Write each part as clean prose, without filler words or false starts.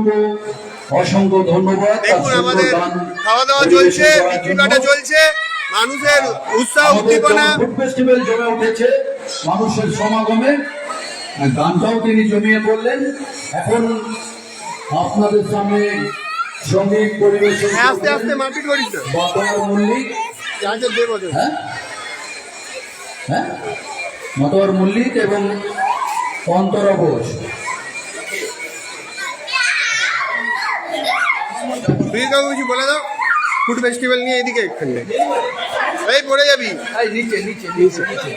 অসংখ্য অসংখ্য ধন্যবাদ। দেখুন আমাদের খাওয়া দাওয়া চলছে, বিক্রি বাটা চলছে, মানুষের উৎসাহ উদ্দীপনা। ফুড ফেস্টিভ্যাল জমে উঠেছে মানুষের সমাগমে, গানটাও তিনি জমিয়ে বললেন। এখন আপনাদের সামনে সঙ্গীত পরিবেশন আস্তে আস্তে মারপিট করিস না। মতোয়ার মল্লিক, হ্যাঁ হ্যাঁ মতোয়ার মল্লিক এবং অন্তরা ঘোষ। তুই কাউকে কিছু বলে দাও ফুড ফেস্টিভ্যাল নিয়ে। এদিকে এখানে এই পড়ে যাবি। নিচে নিচে নিচে নিচে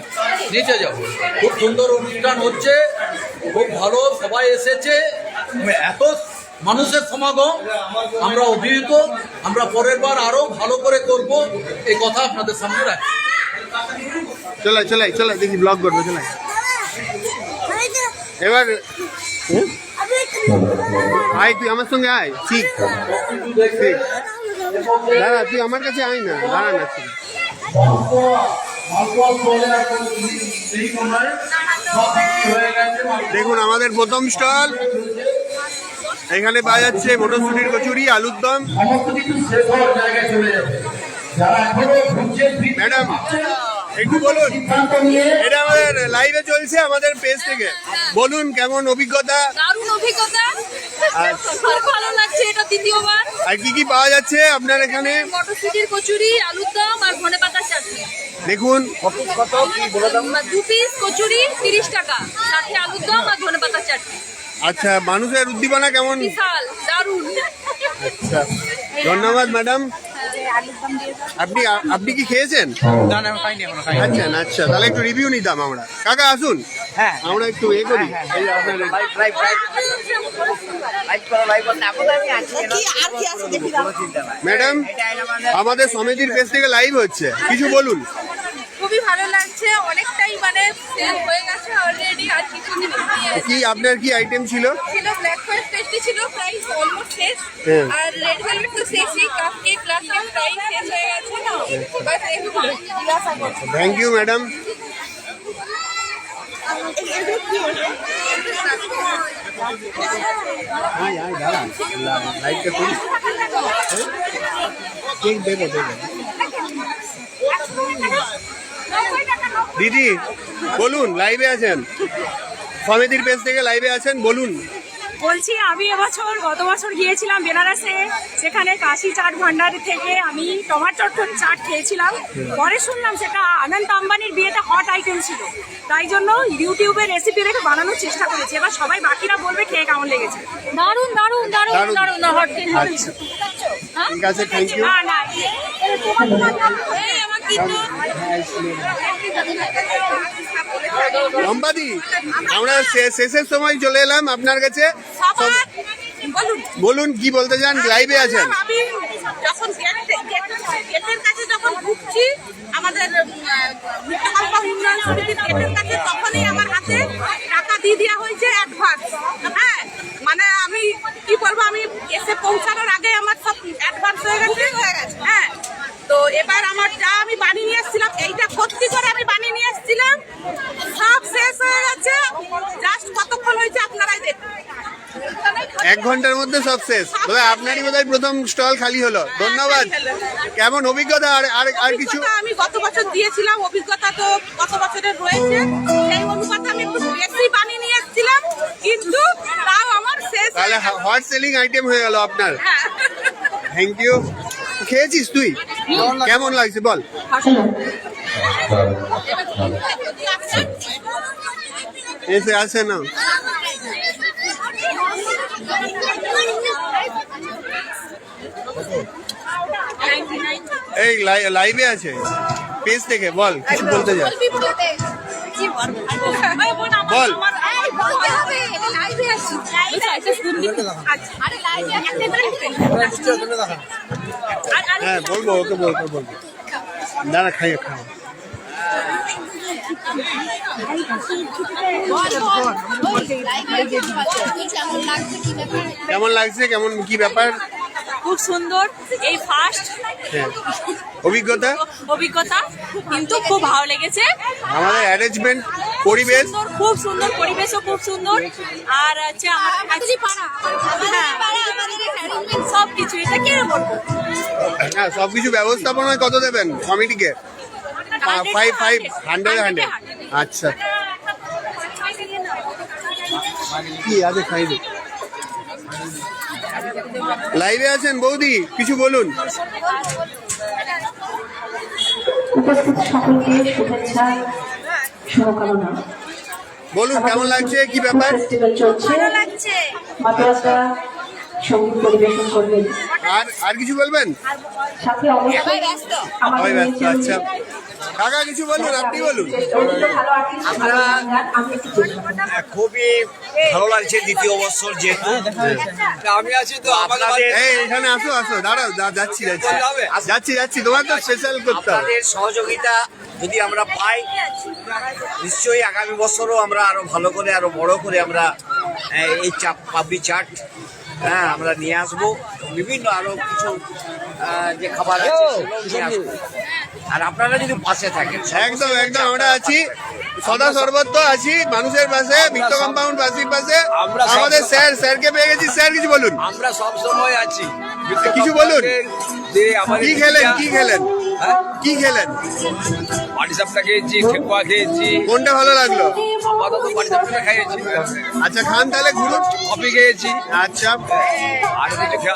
নিচে যাও। খুব সুন্দর অনুষ্ঠান হচ্ছে, খুব ভালো, সবাই এসেছে, এত মানুষের সমাগম, আমরা অভিহিত। আমরা পরের বার আরো ভালো করে করব, এই কথা আপনাদের সামনে রাখি। চলাই চলাই চলাই, দেখি ব্লগ করবো, চলাই। এবার আয়, তুই আমার সঙ্গে আয়। ঠিক ঠিক, দাঁড়া, তুই আমার কাছে আয় না, দাঁড়া না। দেখুন আমাদের প্রথম স্টল, এখানে পাওয়া যাচ্ছে মটরশুটির কচুরি, আলুর দম। ম্যাডাম একটু বলুন, এটা আমাদের লাইভে চলছে আমাদের পেজ থেকে, বলুন কেমন অভিজ্ঞতা? দারুণ অভিজ্ঞতা, ভালো লাগছে, এটা দ্বিতীয়বার। আর কি কি পাওয়া যাচ্ছে আপনার এখানে? মটরশুটির কচুরি, আলুর দম আর ধনেপাতার চাটনি। দেখুন 2 পিস কচুরি 30 টাকা, সাথে আলুর দম আর ধনেপাতার চাটনি। আচ্ছা, মানুষের উদ্দীপনা কেমন? বিশাল, দারুণ। আচ্ছা, ধন্যবাদ ম্যাডাম। আপনি আপনি কি খেয়েছেন? আচ্ছা আচ্ছা, তাহলে একটু রিভিউ নিতাম আমরা। কাকা আসুন, হ্যাঁ আমরা একটু এ করি। এই যে আপনার ম্যাডাম, আমাদের সমিতির পেজ থেকে লাইভ হচ্ছে, কিছু বলুন। খুবই ভালো লাগছে, অনেকটাই মানে সেল হয়ে গেছে অলরেডি। আর কিছু জিনিস কি আপনার কি আইটেম ছিল? ছিল ব্ল্যাক ফরেস্ট পেস্ট্রি ছিল, প্রাইস অলমোস্ট শেষ। হ্যাঁ। আর রেড ভেলভেট তো শেষই, cupcake, glass cake price শেষ হয়ে গেছে। বাস এগুলো জিজ্ঞাসা করছি। Thank you madam. দিদি বলুন, লাইভে আছেন, সমিতির পেজ থেকে লাইভে আছেন, বলুন। বলছি আমি এবছর গত বছর গিয়েছিলাম বেনারসে, সেখানে কাশি চাট ভান্ডার থেকে আমি টমাটো চাট খেয়েছিলাম। পরে শুনলাম সেটা অনন্ত আম্বানির বিয়েতে হট আইটেম ছিল, তাই জন্য ইউটিউবে রেসিপি দেখে বানানোর চেষ্টা করেছি। এবার সবাই বাকিরা বলবে খেয়ে কেমন লেগেছে। দারুণ দারুণ দারুণ দারুণ। দারুণ হট কেক। আচ্ছা ঠিক আছে, থ্যাংক ইউ। না না এই আমার কিন্তু লম্বাদি, আমরা শেষের সময় চলে এলাম আপনার কাছে। সবার বলুন, বলুন কি বলতে চান, লাইভে আছেন। আমি যখন গেটের কাছে যখন ঢুকছি আমাদের মৃত্যুকল্প উন্নয়ন সমিতির গেটের কাছে, তখনই আমার হাতে টাকা দিয়ে দেওয়া হয়েছে অ্যাডভান্স। হ্যাঁ, মানে আমি কি বলবো, আমি এসে পৌঁছানোর আগে আমার সব অ্যাডভান্স হয়ে গেছে। হ্যাঁ, তো এবার আমার যা আমি বানিয়ে নিয়ে এসেছিলাম, এইটা ভর্তি করে আমি বানিয়ে নিয়ে এসেছিলাম, সব শেষ হয়ে গেছে। জাস্ট কতক্ষণ হয়েছে আপনারাই দেখুন। 1 ঘন্টার মধ্যে সব শেষ। আপনারই বোধহয় প্রথম স্টল খালি হলো। ধন্যবাদ। কেমন অভিজ্ঞতা? আর আর আর কিছু? আমি গত বছর দিয়েছিলাম, অভিজ্ঞতা তো গত বছরের রয়েছে, সেই অনুপাতে আমি একটু বেশি বানিয়ে নিয়ে এসেছিলাম, কিন্তু তাও আমার শেষ। তাহলে হট সেলিং আইটেম হয়ে গেল আপনার। হ্যাঁ। Thank you. খেয়েছিস তুই? কেমন লাগছে বল। এসে আসে না। এই লাইভে আছে পেজ থেকে, বল কিছু বলতে যা। বল। হ্যাঁ বলবো, ওকে বলবো বলবো। দাঁড়া, খাইয়ে খাও। কেমন লাগছে, কেমন কি ব্যাপার? খুব সুন্দর, এই ফার্স্ট অভিজ্ঞতা অভিজ্ঞতা, কিন্তু খুব ভালো লেগেছে। আমাদের অ্যারেঞ্জমেন্ট পরিবেশ খুব সুন্দর পরিবেশও খুব সুন্দর। আর হচ্ছে আমার সব কিছু, এটা কে বলবো, হ্যাঁ সবকিছু ব্যবস্থাপনায় কত দেবেন কমিটিকে? 500 আচ্ছা কি আছে খাইনি। লাইভে আছেন বৌদি, কিছু বলুন। উপস্থিত সকলকে শুভেচ্ছা, শুভকামনা। বলুন কেমন লাগছে, কি ব্যাপার? ফেস্টিভ্যাল চলছে, মাতোয়ারা সঙ্গীত পরিবেশন করবেন। আর কিছু বলবেন? সাথে অবশ্যই সবাই আমাদের ব্যস্ত, আচ্ছা কাকা কিছু বলুন, আপনি বলুন। ভালো আর্টিস্ট, ভালো গান, আমি একটু চেষ্টা করব। খুবই ভালো লাগছে দ্বিতীয় বছর যেহেতু আমি আছি তো আপনাদের এই এখানে আসো আসো, দাঁড়াও যাচ্ছি তোমার তো স্পেশাল করতে হবে। আপনাদের সহযোগিতা যদি আমরা পাই নিশ্চয়ই আগামী বছরও আমরা আরো ভালো করে আরো বড় করে আমরা এই পাবলি চাট আমরা নিয়ে আসবো। বিভিন্ন আরো কিছু যে খাবার আছে সেগুলোও নিয়ে আসবো। আর আপনারা যদি পাশে থাকেন একদম একদম আমরা আছি, সদা সর্বত্র আছি মানুষের পাশে, মিত্র কম্পাউন্ড বাসির পাশে। আমাদের স্যারকে পেয়ে গেছি, স্যার কিছু বলুন। আমরা সব সময় আছি। কিছু বলুন, যে আমাদের কি খেলেন? পাটিসাপটা খেয়েছি, ঠেকুয়া খেয়েছি, কোনটা ভালো লাগলো? আপাতত পাটিসাপটা খেয়েছি। আচ্ছা খান তাহলে, ঘুরুন। কফি খেয়েছি, আচ্ছা আর কিছু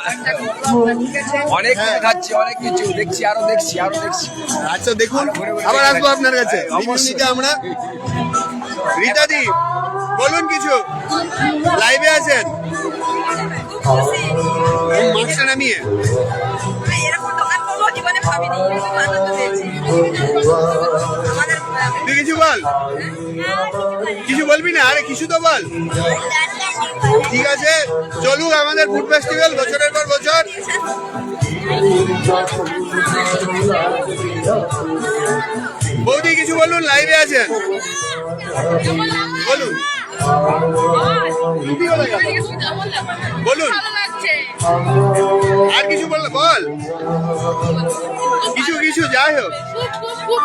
অনেক কিছু খাচ্ছি, অনেক কিছু দেখছি, আরো দেখছি। আচ্ছা দেখুন, আবার আসবো আপনার কাছে অবশ্যই। আমরা রীতাদি বলুন কিছু, লাইভে আছেন, মাস্কটা নামিয়ে। এরকম দোকান করবো জীবনে ভাবিনি, খুব আনন্দ পেয়েছি। তুই কিছু বল, কিছু বলবি না? আরে কিছু তো বল। ঠিক আছে, চলুক আমাদের ফুড ফেস্টিভ্যাল বছরের পর বছর। বৌদি কিছু বলুন, লাইভে আছেন, বলুন বলুন। আর কিছু বল, কিছু যাই হোক, খুব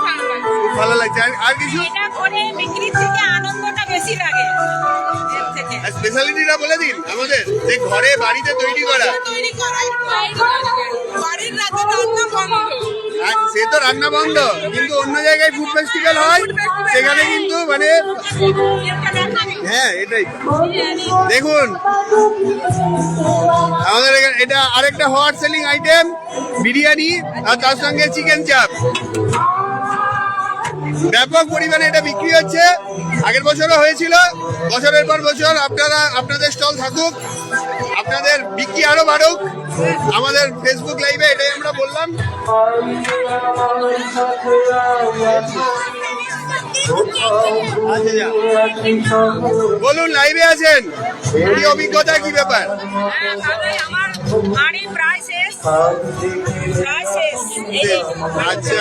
ভালো লাগছে। আর কিছু এটা করে বিক্রির থেকে আনন্দটা বেশি লাগে এর থেকে। স্পেশালিটিটা বলে দিন আমাদের, যে ঘরে বাড়িতে তৈরি করা। বাড়ির রাতে রান্না বন্ধ। আর সে তো রান্না বন্ধ, কিন্তু অন্য জায়গায় ফুড ফেস্টিভ্যাল হয়, সেখানে কিন্তু মানে হ্যাঁ এটাই দেখুন আমাদের এখানে। এটা আরেকটা হট সেলিং আইটেম, বিরিয়ানি, আর তার সঙ্গে চিকেন চাপ। ব্যাপক পরিমাণে এটা বিক্রি হচ্ছে, আগের বছরও হয়েছিল। বছরের পর বছর আপনাদের স্টল থাকুক, আপনাদের বিক্রি আরো বাড়ুক। আমাদের ফেসবুক লাইভে এটাই আমরা বললাম। বলুন, লাইভে আছেন, কি অভিজ্ঞতা, কি ব্যাপার? আমার বাড়ি প্রায় শেষ। আচ্ছা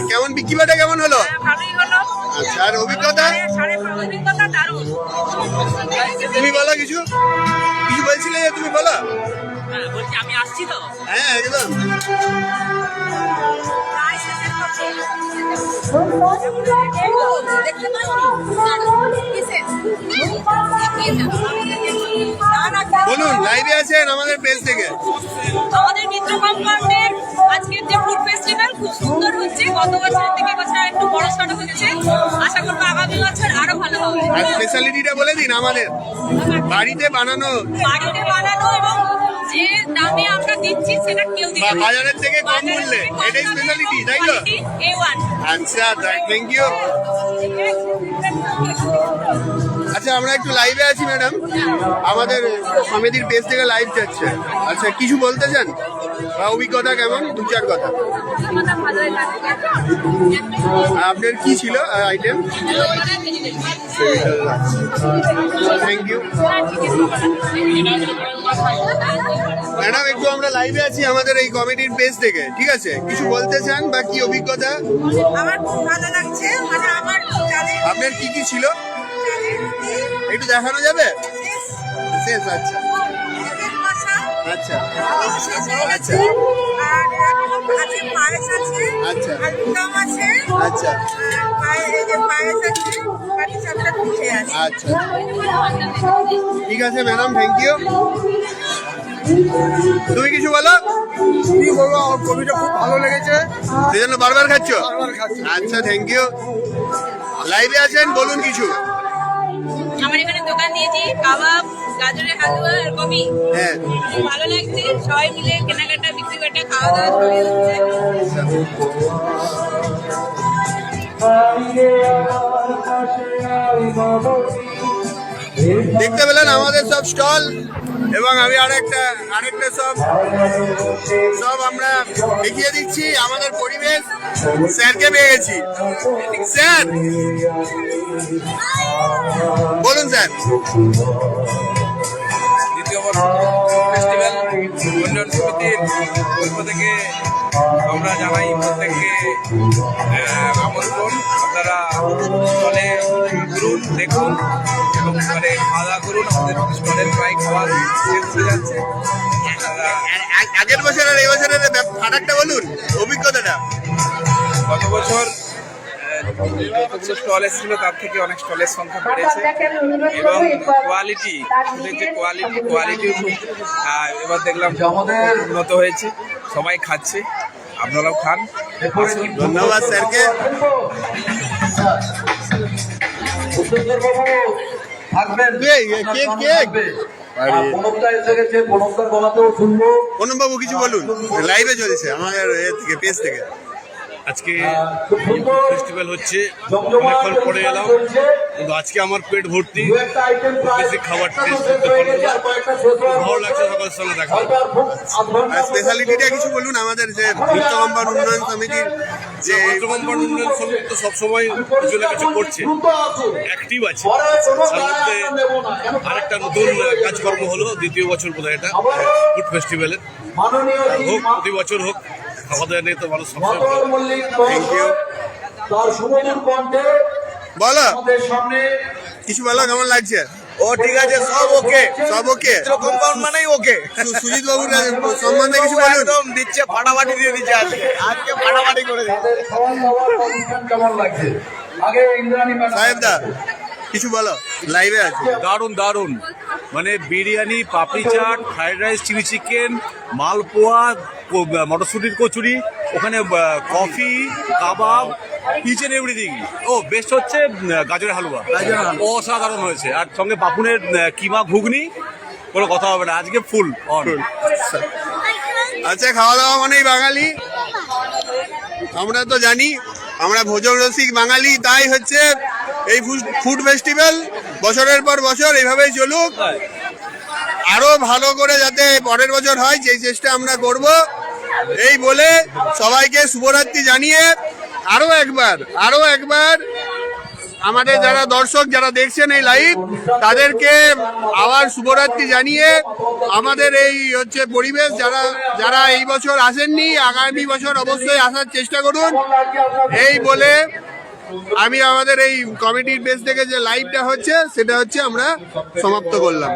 কেমন বিক্রি বাটা কেমন হলো? ভালোই হলো। আচ্ছা আর অভিজ্ঞতা? অভিজ্ঞতা দারুণ। তুমি বলো কিছু বলছিলে যে তুমি বলো। বলছি আমি আসছি তো। হ্যাঁ একদম। প্রায় শেষের পথে। দেখতে বলুন, লাইভে আছেন আমাদের পেজ থেকে। আমাদের মিত্র কম্পাউন্ডের আজকের যে ফুড ফেস্টিভ্যাল খুব সুন্দর হচ্ছে। গত বছরের থেকে এবছর একটু বড় সড়ো হচ্ছে, আশা করবো আগামী বছর আরো ভালো হবে। আর স্পেশালিটিটা বলে দিন আমাদের, বাড়িতে বানানো এবং যে দামে আমরা দিচ্ছি সেটা কেউ দিতে পারবে না। বাজারের থেকে কম মূল্যে, এটাই স্পেশালিটি, তাই তো? A1। আচ্ছা থ্যাংক ইউ। আচ্ছা আমরা একটু লাইভে আছি ম্যাডাম, আমাদের সমিতির পেজ থেকে লাইভ যাচ্ছে। আচ্ছা কিছু বলতে চান বা অভিজ্ঞতা কেমন, দু চার কথা? আপনার কি ছিল আইটেম? Thank you madam. একটু আমরা লাইভে আছি আমাদের এই কমিটির পেজ থেকে, ঠিক আছে? কিছু বলতে চান বা কি অভিজ্ঞতা? আমার খুব ভালো লাগছে, মানে আমার আপনার কি ছিল একটু দেখানো যাবে? শেষ, আচ্ছা আচ্ছা খিচুড়ি আচ্ছা। আছে, আর আছে পায়েস আছে, আচ্ছা। আলুর দম আছে, আচ্ছা আর এই যে পায়েস আছে, বাকি সবটা পিঠে আছে। আচ্ছা ঠিক আছে ম্যাডাম, থ্যাংক ইউ। তুমি কিছু বলো। কি বলবো, আমার কবিটা খুব ভালো লেগেছে। সেই জন্য বারবার খাচ্ছ? বারবার খাচ্ছি। আচ্ছা থ্যাংক ইউ। লাইভে আছেন, বলুন কিছু। আমার এখানে দোকান দিয়েছি, কাবাব, গাজরের হালুয়া আর কফি। হ্যাঁ খুব ভালো লাগছে, সবাই মিলে কেনাকাটা বিক্রি কাটা খাওয়া দাওয়া সবই হচ্ছে। দেখতে পেলেন আমাদের সব স্টল, এবং আমি আরেকটা সব আমরা দেখিয়ে দিচ্ছি আমাদের পরিবেশ। স্যারকে পেয়ে গেছি। স্যার বলুন স্যার। দ্বিতীয় বর্ষ ফেস্টিভ্যাল উন্নয়ন সমিতির পক্ষ থেকে আমরা জানাই প্রত্যেককে আমন্ত্রণ। আপনারা স্টলে ঘুরুন, দেখুন এবং মানে খাওয়া দাওয়া করুন। আমাদের স্টলের প্রায় খাবার শেষ হয়ে যাচ্ছে। আগের বছর আর এই বছরের ফারাকটা বলুন, অভিজ্ঞতাটা। গত বছর যতগুলো স্টল এসেছিল তার থেকে অনেক স্টলের সংখ্যা বেড়েছে এবং কোয়ালিটি, ফুডের যে কোয়ালিটিও খুব এবার দেখলাম আমাদের উন্নত হয়েছে। সবাই খাচ্ছে, আপনারাও খান। আসুন। ধন্যবাদ স্যারকে। থাকবেন, কেক, কেক। প্রণবদা এসে গেছে, প্রণবদার গলাতেও শুনবো। অনুপবাবু কিছু বলুন, লাইভে চলেছে আমাদের থেকে, পেজ থেকে। আজকে খুব সুন্দর ফেস্টিভ্যাল হচ্ছে, জমজমাট অনেকক্ষণ পরে এলাম, চলছে। কিন্তু আজকে আমার পেট ভর্তি। দু একটা আইটেম প্রায় বেশি খাবার টেস্ট শেষ করতে হয়ে পারবো গেছে, না। আর কয়েকটা শেষ হওয়ার ভালো পরে লাগছে সকালের সঙ্গে দেখা। হয়তো আর খুব আধ ঘন্টা আর স্পেশালিটিটা কিছু বলুন আমাদের যে ভুট্টা কোম্পানি উন্নয়ন সমিতির যে ভদ্রকম্পান উন্নয়ন সমিতি তো সবসময় কিছু না কিছু করছে, দ্রুত আসুন। অ্যাক্টিভ আছে। পরে কোনো তার মধ্যে গায়ে নেব না, কেন আরেকটা নতুন কাজকর্ম হলো, দ্বিতীয় বছর বোধহয় এটা ফুড ফেস্টিভ্যালের। মাননীয় শ্রী হোক, প্রতি বছর হোক, খাওয়া দাওয়া নিয়ে তো মানুষ সবসময় মাতর মল্লিক Thank you. তার সুমধুর কণ্ঠে বলো আমাদের সামনে কিছু বলো, কেমন লাগছে? ও ঠিক আছে, সব ওকে। সব ওকে। কম্পাউন্ড মানেই ওকে। সুজিত বাবুর সম্বন্ধে কিছু বলুন। একদম দিচ্ছে, ফাটাফাটি দিয়ে দিচ্ছে। আজকে ফাটাফাটি করে দিচ্ছে। তাদের খাওয়া দাওয়ার অনুষ্ঠান কেমন লাগছে? আগে ইন্দ্রাণী ম্যাডাম। সাহেব দা কিছু বলো, লাইভে আছে। দারুণ দারুণ, মানে biryani, papdi chaat, fried rice, chilli chicken, malpua, মটরশুটির কচুরি, ওখানে coffee, kebab, each and everything. ও বেস্ট হচ্ছে গাজরের হালুয়া, অসাধারণ হয়েছে। আর সঙ্গে বাপুনের কিমা ঘুগনি, কোনো কথা হবে না। আজকে ফুল অন। আচ্ছা, খাওয়া দাওয়া মানেই বাঙালি, আমরা তো জানি, আমরা ভোজন রসিক বাঙালি। তাই হচ্ছে এই ফুড ফেস্টিভ্যাল বছরের পর বছর এইভাবেই চলুক, আরো ভালো করে যাতে পরের বছর হয় সেই চেষ্টা আমরা করব। এই বলে সবাইকে শুভরাত্রি জানিয়ে আরো একবার আমাদের যারা দর্শক, যারা দেখছেন এই লাইভ, তাদেরকে আবার শুভরাত্রি জানিয়ে আমাদের এই হচ্ছে পরিবেশ, যারা এই বছর আসেননি, আগামী বছর অবশ্যই আসার চেষ্টা করুন। এই বলে আমি আমাদের এই কমিটির পেজ থেকে যে লাইভটা হচ্ছে সেটা হচ্ছে আমরা সমাপ্ত করলাম।